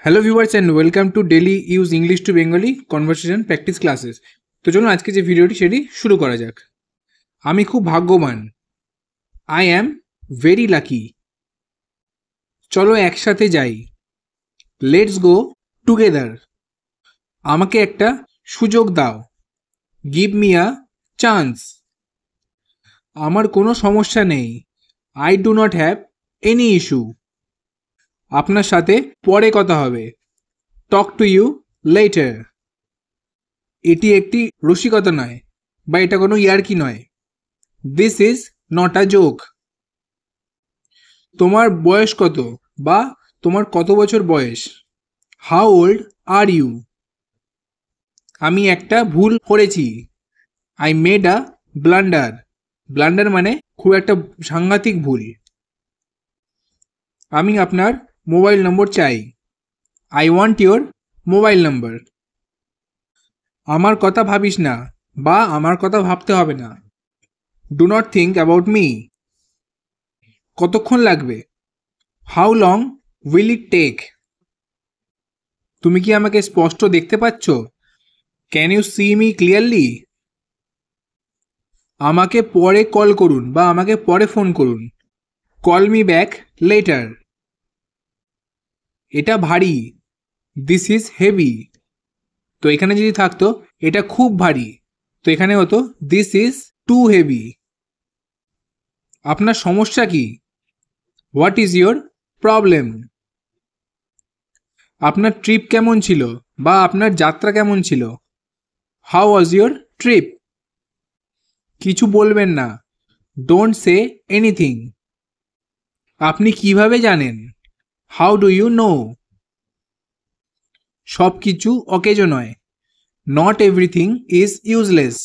Hello viewers and welcome to daily use English to Bengali conversation practice classes. তো চলুন আজকে যে ভিডিওটি সেটি শুরু করা যাক। আমি খুব ভাগ্যবান। I am very lucky. চলো একসাথে যাই। Let's go together. আমাকে একটা সুযোগ দাও। Give me a chance. আমার কোনো সমস্যা নেই। I do not have any issue. আপনার সাথে পরে কথা হবে। Talk to you later. এটি একটি রসিকতা নয় বা এটা কোনো ইয়ার্কি নয়। This is not a joke. তোমার বয়স কত বা তোমার কত বছর বয়স? How old are you? আমি একটা ভুল করেছি। I made a blunder. Blunder মানে খুব একটা সাংঘাতিক ভুল। আমি আপনার মোবাইল নম্বর চাই। আই ওয়ান্ট ইয়োর মোবাইল নম্বর। আমার কথা ভাবিস না বা আমার কথা ভাবতে হবে না। Do not think about me. কতক্ষণ লাগবে? How long will it take? তুমি কি আমাকে স্পষ্ট দেখতে পাচ্ছ? Can you see me clearly? আমাকে পরে কল করুন বা আমাকে পরে ফোন করুন। Call me back later. এটা ভারী। This is heavy. তো এখানে যদি থাকতো এটা খুব ভারী, তো এখানে হতো দিস ইজ টু হেভি। আপনার সমস্যা কি? What is your problem? আপনার ট্রিপ কেমন ছিল বা আপনার যাত্রা কেমন ছিল? How was your trip? কিছু বলবেন না। Don't say anything. আপনি কিভাবে জানেন? How do you know? সব কিছু অকেজো নয়। Not everything is useless.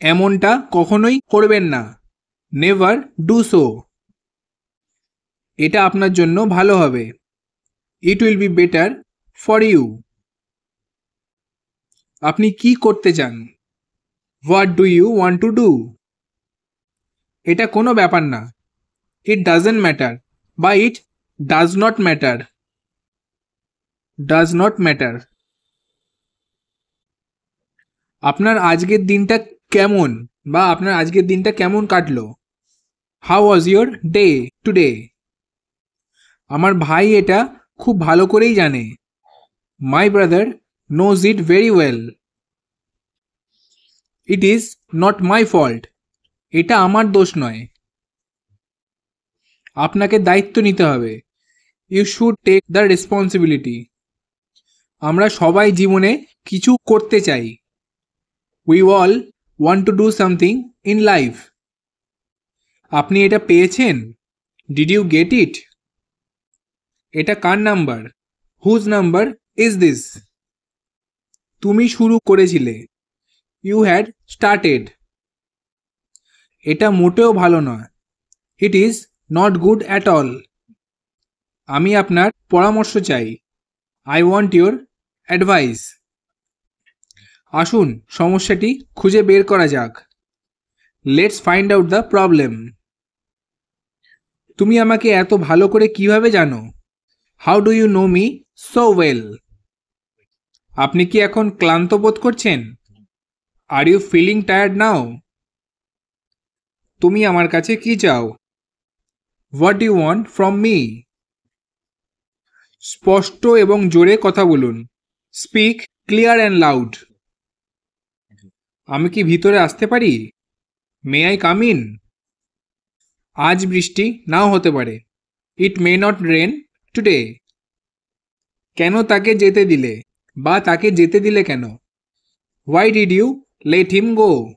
এমনটা কখনোই করবেন না। Never do so. এটা আপনার জন্য ভালো হবে। It will be better for you. আপনি কি করতে চান? What do you want to do? এটা কোনো ব্যাপার না। ইট ডাজন্ট ম্যাটার বা it does not matter. Does not matter. আপনার আজকের দিনটা কেমন বা আপনার আজকের দিনটা কেমন কাটলো? How was your day today? আমার ভাই এটা খুব ভালো করেই জানে। My brother knows it very well. It is not my fault. এটা আমার দোষ নয়। আপনাকে দায়িত্ব নিতে হবে। You should take the responsibility. আমরা সবাই জীবনে কিছু করতে চাই। We all want to do something in life. আপনি এটা পেয়েছেন? Did you get it? এটা কার নাম্বার? Whose number is this? তুমি শুরু করেছিলে। You had started. এটা মোটেও ভালো নয়। It is not good at all. আমি আপনার পরামর্শ চাই। I want your advice. আসুন সমস্যাটি খুঁজে বের করা যাক। Let's find out the problem. তুমি আমাকে এত ভালো করে কিভাবে জানো? How do you know me so well? আপনি কি এখন ক্লান্ত বোধ করছেন? Are you feeling tired now? তুমি আমার কাছে কি চাও? What do you want from me? স্পষ্ট এবং জোরে কথা বলুন। Speak clear and loud. আমি কি ভিতরে আসতে পারি? May I come in? আজ বৃষ্টি নাও হতে পারে। It may not rain today. কেন তাকে যেতে দিলে বা তাকে যেতে দিলে কেন? Why did you let him go?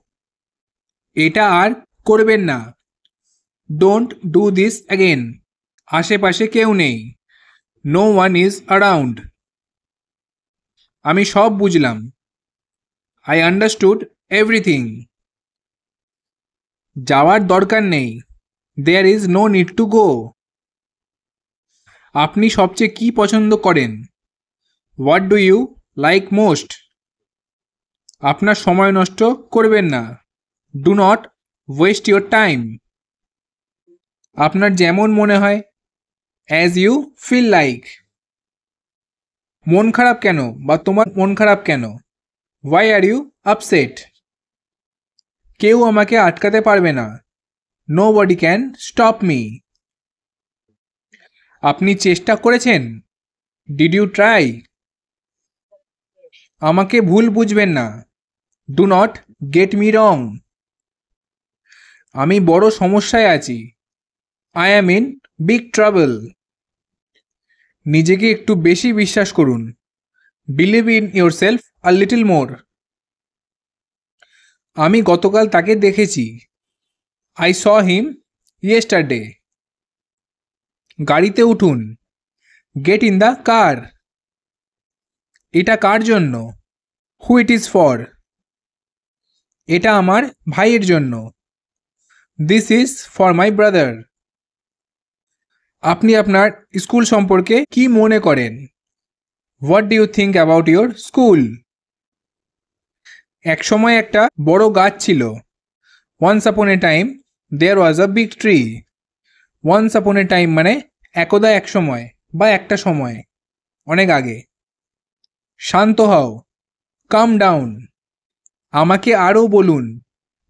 এটা আর করবেন না। Don't do this again. আশেপাশে কেউ নেই। No one is around. আমি সব বুঝলাম। I understood everything. যাওয়ার দরকার নেই। There is no need to go. আপনি সবচেয়ে কি পছন্দ করেন? What do you like most? আপনার সময় নষ্ট করবেন না। Do not waste your time. আপনার যেমন মনে হয়। As you feel like. মন খারাপ কেন বা তোমার মন খারাপ কেন? Why are you upset? কেউ আমাকে আটকাতে পারবে না। Nobody can stop me. আপনি চেষ্টা করেছেন? Did you try? আমাকে ভুল বুঝবেন না। Do not get me wrong. আমি বড় সমস্যায় আছি। I am in big trouble. নিজেকে একটু বেশি বিশ্বাস করুন। Believe in your self a little more. আমি গতকাল তাকে দেখেছি। I saw him yesterday. গাড়িতে উঠুন। Get in the car. এটা কার জন্য? Who it is for. এটা আমার ভাইয়ের জন্য। This is for my brother. আপনি আপনার স্কুল সম্পর্কে কি মনে করেন? What do you think about your school? এক সময় একটা বড় গাছ ছিল। Once upon a time there was a big tree. Once upon a time মানে একদা এক সময় বা একটা সময়, অনেক আগে। শান্ত হও। Calm down. আমাকে আরও বলুন।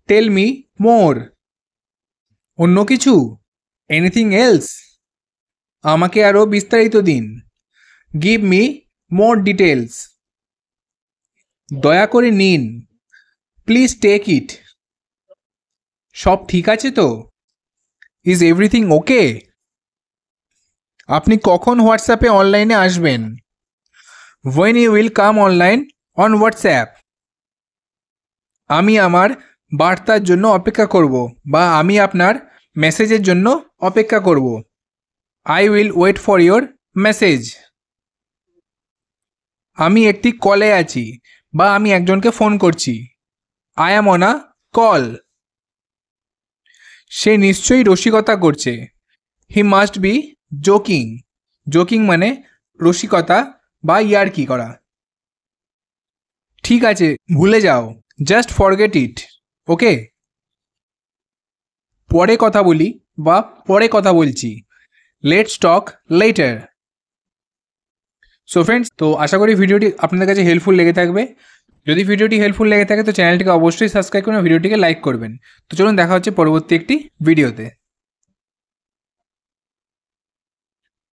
Tell me more. অন্য কিছু? Anything else? আমাকে আরও বিস্তারিত দিন। Give me more details. দয়া করে নিন। Please take it. সব ঠিক আছে তো? Is everything okay? আপনি কখন হোয়াটসঅ্যাপে অনলাইনে আসবেন? When you will come online on WhatsApp. আমি আমার বার্তার জন্য অপেক্ষা করব বা আমি আপনার মেসেজের জন্য অপেক্ষা করব। I will wait for your message. আমি একটি কলে আছি বা আমি একজনকে ফোন করছি। I am on a call. সে নিশ্চয়ই রসিকতা করছে। He must be joking. Joking মানে রসিকতা বা ইয়ার্কি করা। ঠিক আছে, ভুলে যাও। Just forget it. ওকে। পরে কথা বলি বা পরে কথা বলছি। Let's talk later. So friends, তো আশা করি ভিডিওটি আপনাদের কাছে হেল্পফুল লেগে থাকবে। যদি ভিডিওটি হেল্পফুল লেগে থাকে তো চ্যানেলটিকে অবশ্যই সাবস্ক্রাইব করুন, ভিডিওটিকে লাইক করবেন। তো চলুন দেখা হচ্ছে পরবর্তী একটি ভিডিওতে।